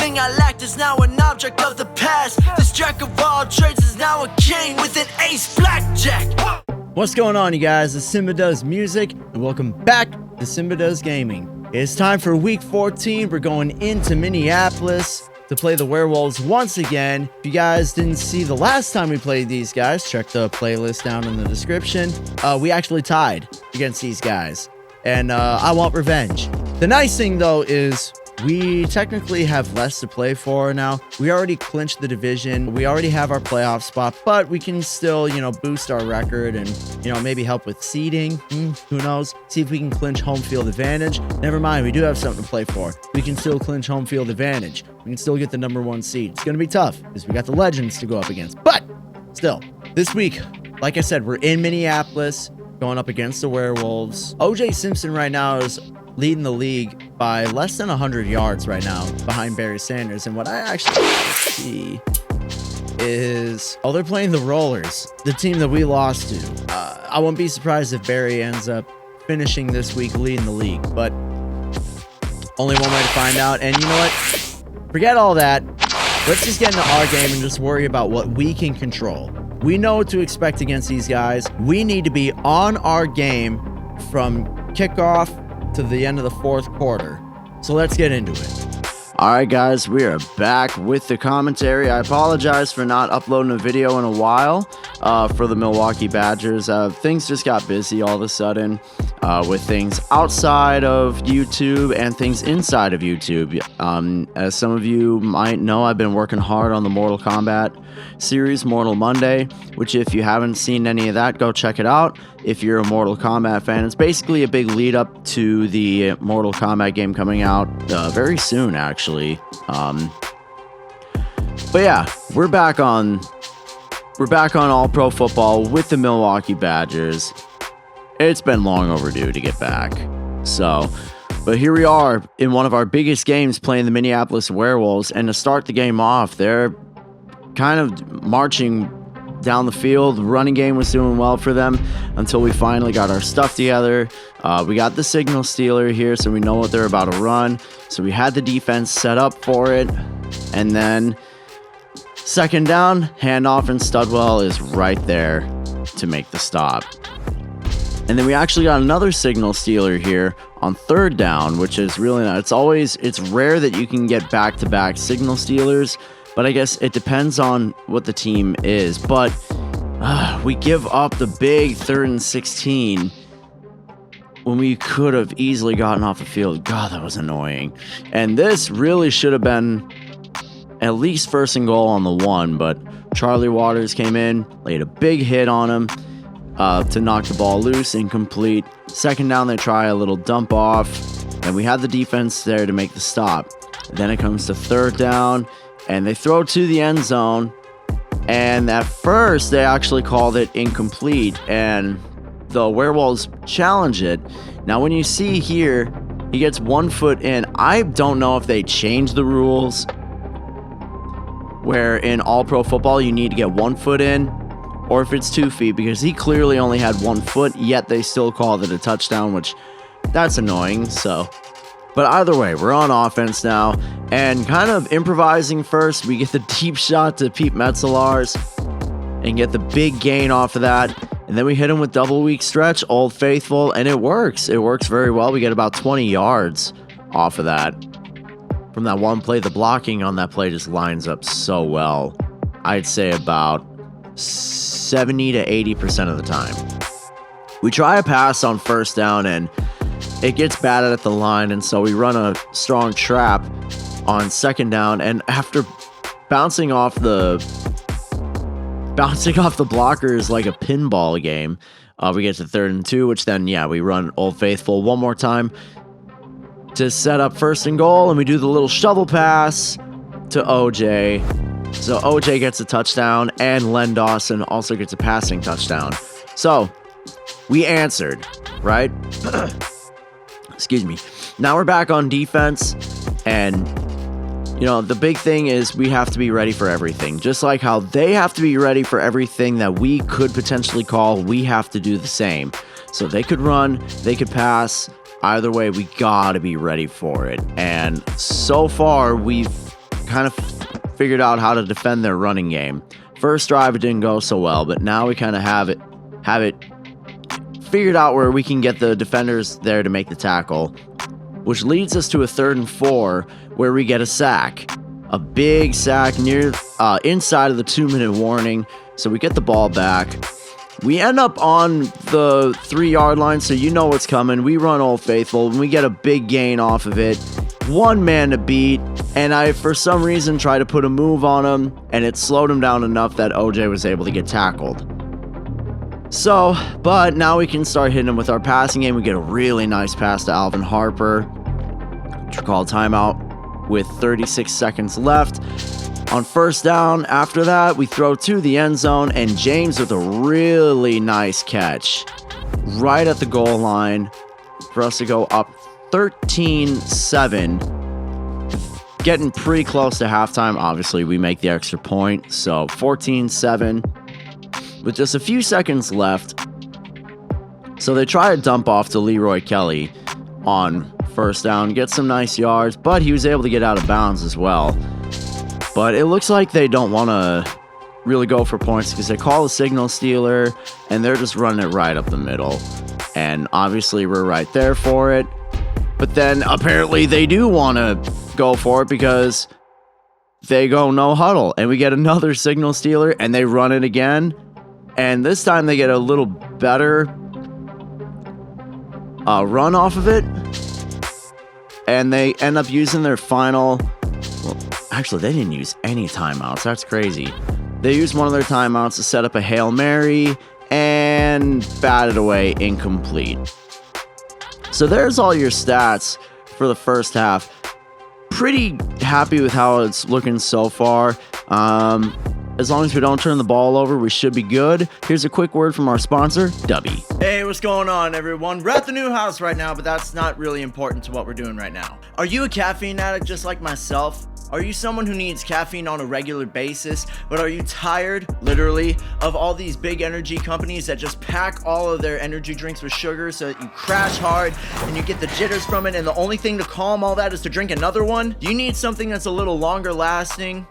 Everything I lacked is now an object of the past. This jack of all trades is now a king with an ace blackjack. What's going on, you guys? It's CYMBA Does Music, and welcome back to CYMBA Does Gaming. It's time for week 14. We're going into Minneapolis to play the Werewolves once again. If you guys didn't see the last time we played these guys, check the playlist down in the description. We actually tied against these guys, and I want revenge. The nice thing, though, is we technically have less to play for now. We already clinched the division. We already have our playoff spot, but we can still, boost our record and, maybe help with seeding. Who knows? See if we can clinch home field advantage. Never mind, we do have something to play for. We can still clinch home field advantage. We can still get the #1 seed. It's going to be tough because we got the legends to go up against. But still, this week, like I said, we're in Minneapolis going up against the Werewolves. OJ Simpson right now is leading the league by less than 100 yards right now behind Barry Sanders. And what I actually see is, they're playing the Rollers, the team that we lost to. I wouldn't be surprised if Barry ends up finishing this week leading the league, but only one way to find out. And you know what? Forget all that. Let's just get into our game and just worry about what we can control. We know what to expect against these guys. We need to be on our game from kickoff to the end of the fourth quarter. So let's get into it. All right, guys, we are back with the commentary. I apologize for not uploading a video in a while for the Milwaukee Badgers. Things just got busy all of a sudden with things outside of YouTube and things inside of YouTube. As some of you might know, I've been working hard on the Mortal Kombat series, Mortal Monday, which if you haven't seen any of that, go check it out. If you're a Mortal Kombat fan, it's basically a big lead up to the Mortal Kombat game coming out very soon, actually. But yeah, we're back on All Pro Football with the Milwaukee Badgers. It's been long overdue to get back. But here we are in one of our biggest games playing the Minneapolis Werewolves, and to start the game off, they're kind of marching down the field. The running game was doing well for them until we finally got our stuff together. We got the signal stealer here, so we know what they're about to run. So we had the defense set up for it. And then second down, handoff, and Studwell is right there to make the stop. And then we actually got another signal stealer here on third down, which is really not. It's rare that you can get back-to-back signal stealers, but I guess it depends on what the team is. But we give up the big 3rd and 16 when we could have easily gotten off the field. God, that was annoying. And this really should have been at least 1st and goal on the 1, but Charlie Waters came in, laid a big hit on him to knock the ball loose, incomplete. Second down, they try a little dump off, and we had the defense there to make the stop. And then it comes to third down, and they throw to the end zone, and at first they actually called it incomplete, and the Werewolves challenge it. Now when you see here, he gets 1 foot in. I don't know if they changed the rules where in All Pro Football you need to get 1 foot in, or if it's 2 feet, because he clearly only had 1 foot, yet they still called it a touchdown, which that's annoying. But either way, we're on offense now, and kind of improvising first, we get the deep shot to Pete Metzelaars and get the big gain off of that. And then we hit him with double weak stretch, Old Faithful, and it works. It works very well. We get about 20 yards off of that. From that one play, the blocking on that play just lines up so well. I'd say about 70 to 80% of the time. We try a pass on first down, and it gets batted at the line, and so we run a strong trap on second down, and after bouncing off the blockers like a pinball game, we get to 3rd and 2, which then, we run Old Faithful one more time to set up 1st and goal, and we do the little shovel pass to OJ. So OJ gets a touchdown, and Len Dawson also gets a passing touchdown. So we answered, right? Excuse me. Now we're back on defense, and the big thing is we have to be ready for everything. Just like how they have to be ready for everything that we could potentially call, we have to do the same. So they could run, they could pass. Either way, we gotta be ready for it. And so far, we've kind of figured out how to defend their running game. First drive, it didn't go so well, but now we kind of have it figured out where we can get the defenders there to make the tackle, which leads us to a 3rd and 4 where we get a sack. A big sack near inside of the 2-minute warning, so we get the ball back. We end up on the 3-yard line, so you know what's coming. We run Old Faithful, and we get a big gain off of it. One man to beat, and I, for some reason, tried to put a move on him, and it slowed him down enough that OJ was able to get tackled. So, but now we can start hitting him with our passing game. We get a really nice pass to Alvin Harper. Call timeout with 36 seconds left. On 1st down, after that, we throw to the end zone, and James with a really nice catch right at the goal line for us to go up 13-7. Getting pretty close to halftime. Obviously, we make the extra point, so 14-7 with just a few seconds left. So they try to dump off to Leroy Kelly on 1st down, get some nice yards, but he was able to get out of bounds as well. But it looks like they don't want to really go for points because they call a signal stealer and they're just running it right up the middle. And obviously we're right there for it. But then apparently they do want to go for it because they go no huddle. And we get another signal stealer and they run it again. And this time they get a little better run off of it. And they end up using their final... Well, actually, they didn't use any timeouts. That's crazy. They used one of their timeouts to set up a Hail Mary and batted away incomplete. So there's all your stats for the first half. Pretty happy with how it's looking so far. As long as we don't turn the ball over, we should be good. Here's a quick word from our sponsor, Dubby. Hey, what's going on, everyone? We're at the new house right now, but that's not really important to what we're doing right now. Are you a caffeine addict just like myself? Are you someone who needs caffeine on a regular basis, but are you tired, literally, of all these big energy companies that just pack all of their energy drinks with sugar so that you crash hard and you get the jitters from it, and the only thing to calm all that is to drink another one? Do you need something that's a little longer lasting?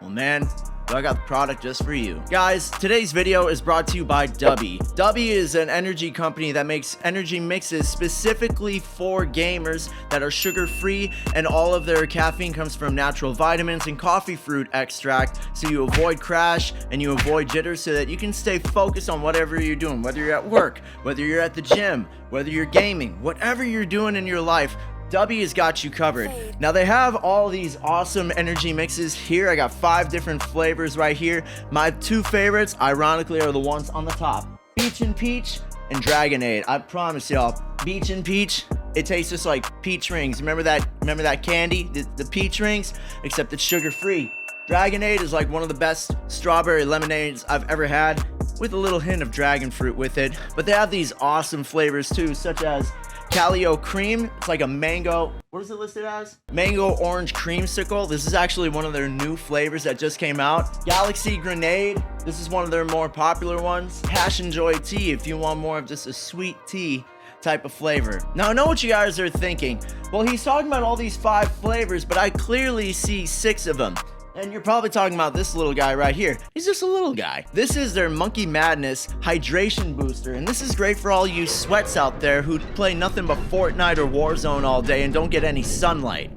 Well, man, I got the product just for you. Guys, today's video is brought to you by Dubby. Dubby is an energy company that makes energy mixes specifically for gamers that are sugar-free, and all of their caffeine comes from natural vitamins and coffee fruit extract, so you avoid crash and you avoid jitters so that you can stay focused on whatever you're doing, whether you're at work, whether you're at the gym, whether you're gaming, whatever you're doing in your life. Dubby has got you covered. Now they have all these awesome energy mixes here. I got 5 different flavors right here. My 2 favorites, ironically, are the ones on the top. Peach and Peach and Dragonade. I promise y'all, Peach and Peach, it tastes just like peach rings. Remember that candy, the peach rings? Except it's sugar-free. Dragonade is like one of the best strawberry lemonades I've ever had, with a little hint of dragon fruit with it. But they have these awesome flavors too, such as Calio Cream. It's like a mango, what is it listed as? Mango orange creamsicle. This is actually one of their new flavors that just came out. Galaxy Grenade. This is one of their more popular ones. Passion Joy Tea, if you want more of just a sweet tea type of flavor. Now I know what you guys are thinking. Well, he's talking about all these 5 flavors, but I clearly see 6 of them. And you're probably talking about this little guy right here. He's just a little guy. This is their Monkey Madness Hydration Booster, and this is great for all you sweats out there who play nothing but Fortnite or Warzone all day and don't get any sunlight.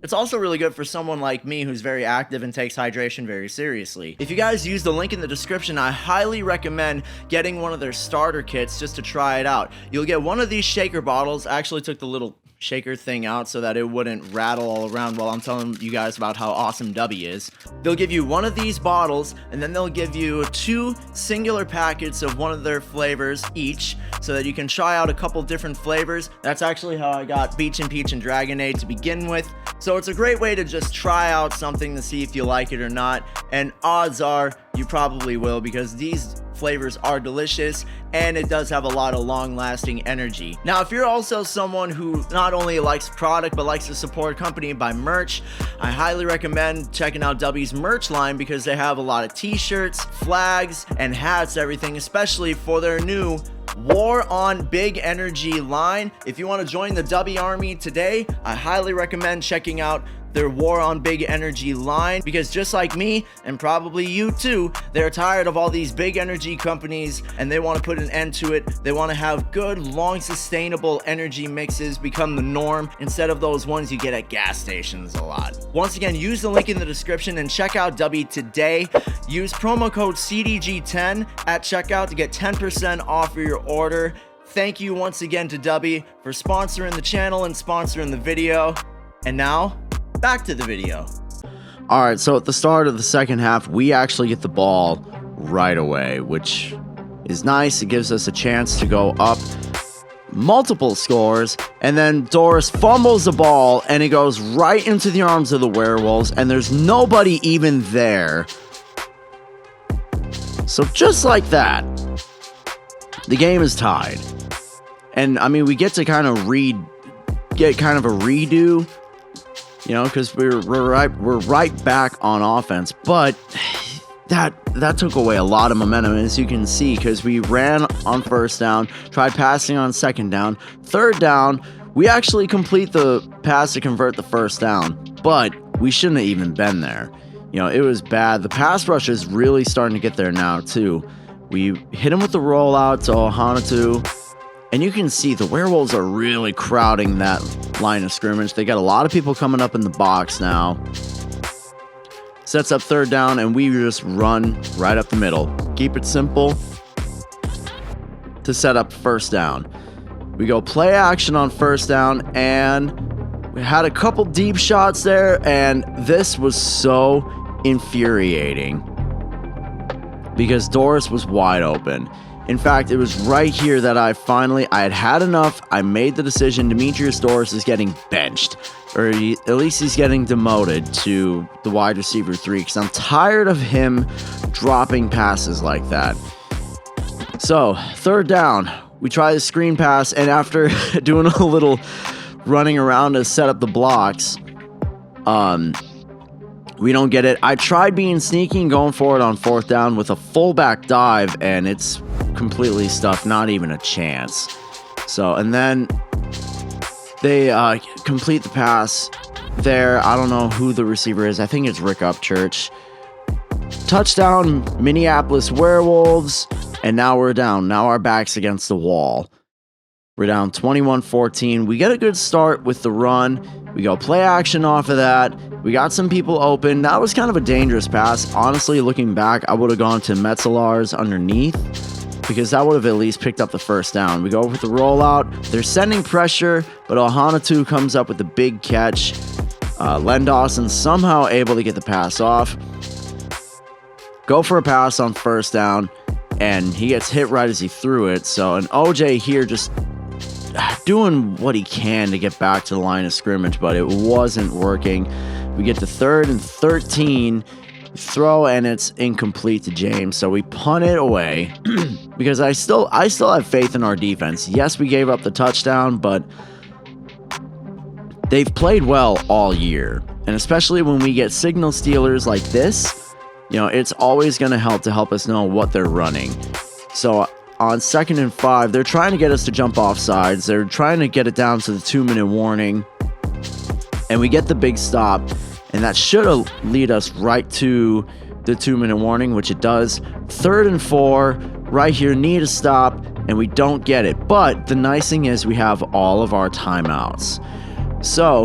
It's also really good for someone like me who's very active and takes hydration very seriously. If you guys use the link in the description, I highly recommend getting one of their starter kits just to try it out. You'll get one of these shaker bottles. I actually took the little shaker thing out so that it wouldn't rattle all around while I'm telling you guys about how awesome Dubby is. They'll give you one of these bottles, and then they'll give you 2 singular packets of one of their flavors each, so that you can try out a couple different flavors. That's actually how I got Peach and Peach and Dragonade to begin with. So it's a great way to just try out something to see if you like it or not, and odds are you probably will, because these flavors are delicious and it does have a lot of long-lasting energy. Now, if you're also someone who not only likes product but likes to support a company by merch, I highly recommend checking out Dubby's merch line, because they have a lot of t-shirts, flags, and hats, everything, especially for their new War on Big Energy line. If you want to join the Dubby Army today, I highly recommend checking out their war on big energy line, because just like me, and probably you too, they're tired of all these big energy companies and they want to put an end to it. They want to have good, long, sustainable energy mixes become the norm instead of those ones you get at gas stations a lot. Once again, use the link in the description and check out W today. Use promo code CDG10 at checkout to get 10% off of your order. Thank you once again to W for sponsoring the channel and sponsoring the video. And now, back to the video. All right, so at the start of the second half, we actually get the ball right away, which is nice. It gives us a chance to go up multiple scores, and then Doris fumbles the ball, and it goes right into the arms of the Werewolves, and there's nobody even there. So just like that, the game is tied. And I mean, we get to kind of get kind of a redo, you know, because we're right back on offense. But that took away a lot of momentum, as you can see, because we ran on first down, tried passing on second down, third down. We actually complete the pass to convert the first down, but we shouldn't have even been there. You know, it was bad. The pass rush is really starting to get there now too. We hit him with the rollout to Ohanatu, and you can see the Werewolves are really crowding that line of scrimmage. They got a lot of people coming up in the box now. Sets up third down, and we just run right up the middle. Keep it simple to set up first down. We go play action on first down, and we had a couple deep shots there, and this was so infuriating because Doris was wide open. In fact, it was right here that I had had enough. I made the decision. Demetrius Doris is getting benched, or at least he's getting demoted to the wide receiver 3, because I'm tired of him dropping passes like that. So, third down, we try the screen pass, and after doing a little running around to set up the blocks, we don't get it. I tried being sneaky and going for it on fourth down with a fullback dive, and it's completely stuffed, not even a chance. So, and then they complete the pass there. I don't know who the receiver is. I think it's Rick Upchurch. Touchdown, Minneapolis Werewolves, and now we're down. Now our back's against the wall. We're down 21-14. We get a good start with the run. We go play action off of that. We got some people open. That was kind of a dangerous pass. Honestly, looking back, I would have gone to Metzelar's underneath, because that would have at least picked up the first down. We go with the rollout. They're sending pressure, but Ohanatu comes up with a big catch. Len Dawson somehow able to get the pass off. Go for a pass on first down, and he gets hit right as he threw it. So an OJ here just doing what he can to get back to the line of scrimmage, but it wasn't working. We get to 3rd and 13. Throw, and it's incomplete to James, so we punt it away because I still have faith in our defense. Yes, we gave up the touchdown, but they've played well all year, and especially when we get signal stealers like this, you know, it's always going to help us know what they're running. So on 2nd and 5, they're trying to get us to jump off sides. They're trying to get it down to the 2-minute warning, and we get the big stop. And that should lead us right to the 2-minute warning, which it does. 3rd and 4, right here, need a stop, and we don't get it. But the nice thing is we have all of our timeouts. So,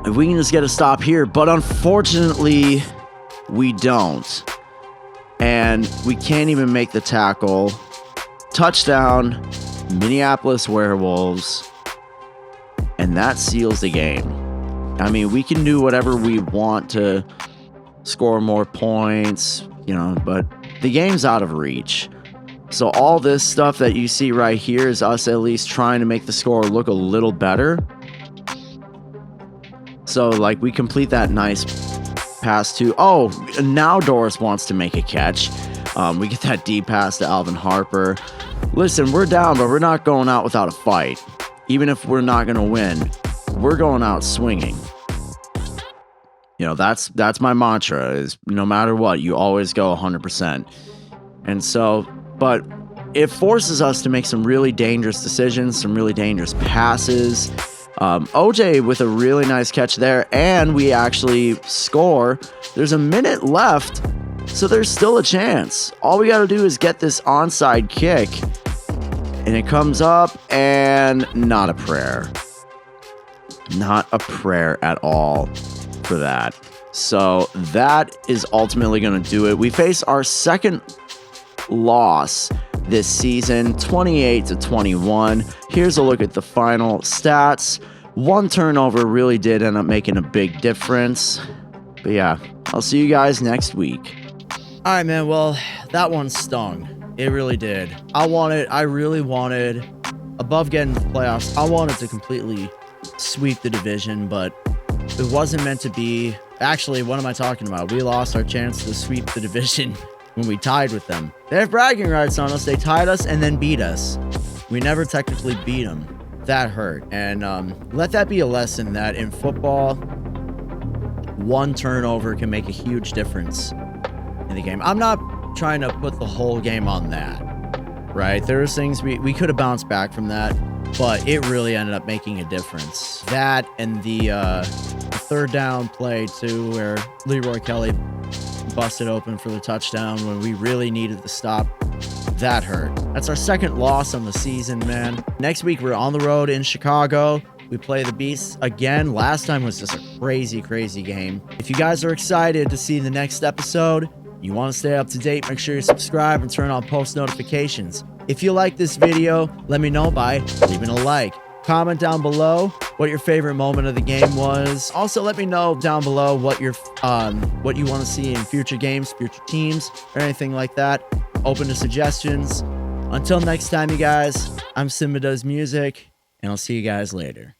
if we can just get a stop here, but unfortunately, we don't. And we can't even make the tackle. Touchdown, Minneapolis Werewolves. And that seals the game. I mean, we can do whatever we want to score more points, you know, but the game's out of reach. So all this stuff that you see right here is us at least trying to make the score look a little better. So, like, we complete that nice pass to... Oh, now Doris wants to make a catch. We get that deep pass to Alvin Harper. Listen, we're down, but we're not going out without a fight. Even if we're not going to win, we're going out swinging. You know, that's my mantra, is no matter what, you always go 100%. And so, but it forces us to make some really dangerous decisions, some really dangerous passes. OJ with a really nice catch there, and we actually score. There's a minute left, so there's still a chance. All we got to do is get this onside kick, and it comes up, and not a prayer. Not a prayer at all for that. So that is ultimately going to do it. We face our second loss this season, 28-21. Here's a look at the final stats. One turnover really did end up making a big difference. But yeah, I'll see you guys next week. All right, man. Well, that one stung. It really did. I really wanted, above getting to the playoffs, I wanted to completely sweep the division, but it wasn't meant to be. Actually, what am I talking about? We lost our chance to sweep the division when we tied with them. They have bragging rights on us. They tied us and then beat us. We never technically beat them. That hurt. And let that be a lesson that in football, one turnover can make a huge difference in the game. I'm not trying to put the whole game on that, right? There's things we could have bounced back from that, but it really ended up making a difference. That and the third down play too, where Leroy Kelly busted open for the touchdown when we really needed the stop. That hurt. That's our second loss on the season, man. Next week, we're on the road in Chicago. We play the Beasts again. Last time was just a crazy, crazy game. If you guys are excited to see the next episode, you want to stay up to date, make sure you subscribe and turn on post notifications. If you like this video, let me know by leaving a like. Comment down below what your favorite moment of the game was. Also, let me know down below what you want to see in future games, future teams, or anything like that. Open to suggestions. Until next time, you guys, I'm CYMBA Does Music, and I'll see you guys later.